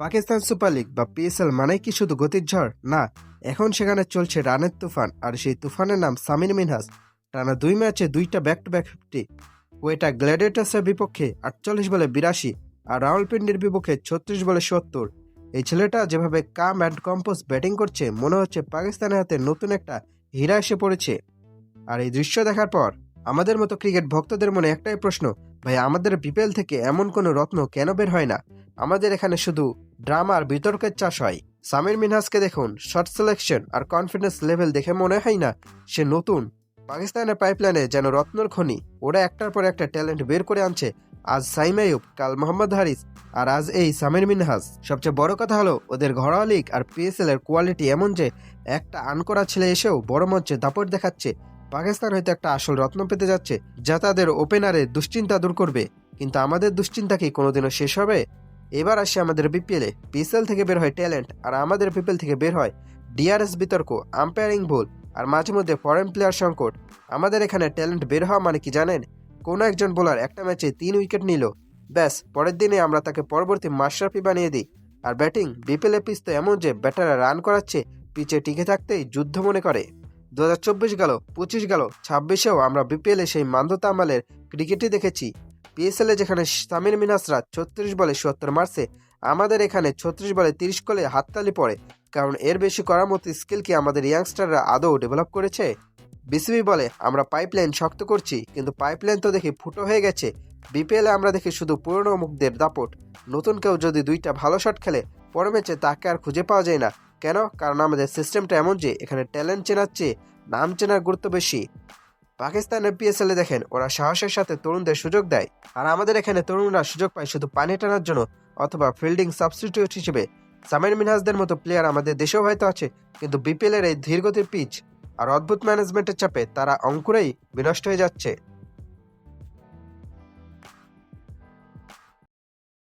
Pakistan super league বা PSL মানে কি শুধু গতির ঝড়? না, এখন সেখানে চলছে রানের তুফান, আর সেই তুফানের নাম সামির মিনহাজ। টানা 2 ম্যাচে 2টা ব্যাক টু ব্যাক 50। ওয়েটা গ্ল্যাডিয়েটার্সের বিপক্ষে 48 বলে 82, আর রাওয়ালপিন্ডির বিপক্ষে 36 বলে 70। এই ছেলেটা যেভাবে কাম অ্যান্ড কম্পোজ ব্যাটিং করছে, মনে হচ্ছে পাকিস্তানের হাতে নতুন একটা হীরা এসে পড়েছে। আর এই দৃশ্য দেখার পর আমাদের মতো ক্রিকেট ভক্তদের মনে একটাই প্রশ্ন, ভাই আমাদের বিপিএল থেকে এমন কোনো রত্ন কেন বের হয় না? আমাদের এখানে শুধু ড্রামা আর বিতর্কের চাষ হয়। সামির মিনহাজকে দেখুন, শট সিলেকশন আর কনফিডেন্স লেভেল দেখে মনে হয় না সে নতুন। পাকিস্তানের পাইপলাইনে যেন রত্নর খনি, ওরা একটার পর একটা ট্যালেন্ট বের করে আনছে। আজ সাইম আইয়ুব, কাল মোহাম্মদ হারিস, আর আজ এই সামির মিনহাজ। সবচেয়ে বড় কথা হলো ওদের ঘরোয়া লিগ আর পিএসএল এর কোয়ালিটি এমন যে একটা আনকরা ছেলে এসেও বড় মঞ্চে দাপট দেখাচ্ছে। পাকিস্তান হয়তো একটা আসল রত্ন পেতে যাচ্ছে, যা তাদের ওপেনারে দুশ্চিন্তা দূর করবে। কিন্তু আমাদের দুশ্চিন্তা কি কোনোদিনও শেষ হবে? এবার আসে আমাদের বিপিএলে। পিএসএল থেকে বের হয় ট্যালেন্ট, আর আমাদের বিপিএল থেকে বের হয় ডিআরএস বিতর্ক, আম্পায়ারিং ভুল, আর মাঝে মধ্যে ফরেন প্লেয়ার সংকট। আমাদের এখানে ট্যালেন্ট বের হওয়া মানে কি জানেন? কোনো একজন বোলার একটা ম্যাচে 3 উইকেট নিল, ব্যাস পরের দিনে আমরা তাকে পরবর্তী মাশরাফি বানিয়ে দিই। আর ব্যাটিং, বিপিএল পিচ তো এমন যে ব্যাটাররা রান করাচ্ছে, পিচে টিকে থাকতেই যুদ্ধ মনে করে। 2024 গেল, 25 গেল, 26-এও আমরা বিপিএলে সেই মান্ধাতা আমালের ক্রিকেটই দেখেছি। পিএসএলে যেখানে সামির মিনহাজরা 36 বলে 70 মারছে, আমাদের এখানে 36 বলে 30 করলে হাততালি পড়ে। কারণ এর বেশি করার মতো স্কিল কি আমাদের ইয়াংস্টাররা আদৌ ডেভেলপ করেছে? বিসিবি বলে আমরা পাইপলাইন শক্ত করছি, কিন্তু পাইপলাইন তো দেখি ফুটো হয়ে গেছে। বিপিএলে আমরা দেখি শুধু পুরনো মুখদের দাপট। নতুন কেউ যদি 2টা ভালো শট খেলে, পরে ম্যাচে তাকে আর খুঁজে পাওয়া যায় না। কেন? কারণ আমাদের সিস্টেমটা এমন যে এখানে ট্যালেন্ট চেনার চেয়ে নাম চেনার গুরুত্ব বেশি। পাকিস্তানের পিএসএলে দেখেন, ওরা সাহসের সাথে তরুণদের সুযোগ দেয়, আর আমাদের এখানে তরুণরা সুযোগ পায় শুধু পানি টানার জন্য অথবা ফিল্ডিং সাবস্টিটিউট হিসেবে। সামির মিনহাজদের মতো প্লেয়ার আমাদের দেশেও হয়তো আছে, কিন্তু বিপিএল এর এই ধীরগতির পিচ আর অদ্ভুত ম্যানেজমেন্টের চাপে তারা অঙ্কুরেই বিনষ্ট হয়ে যাচ্ছে।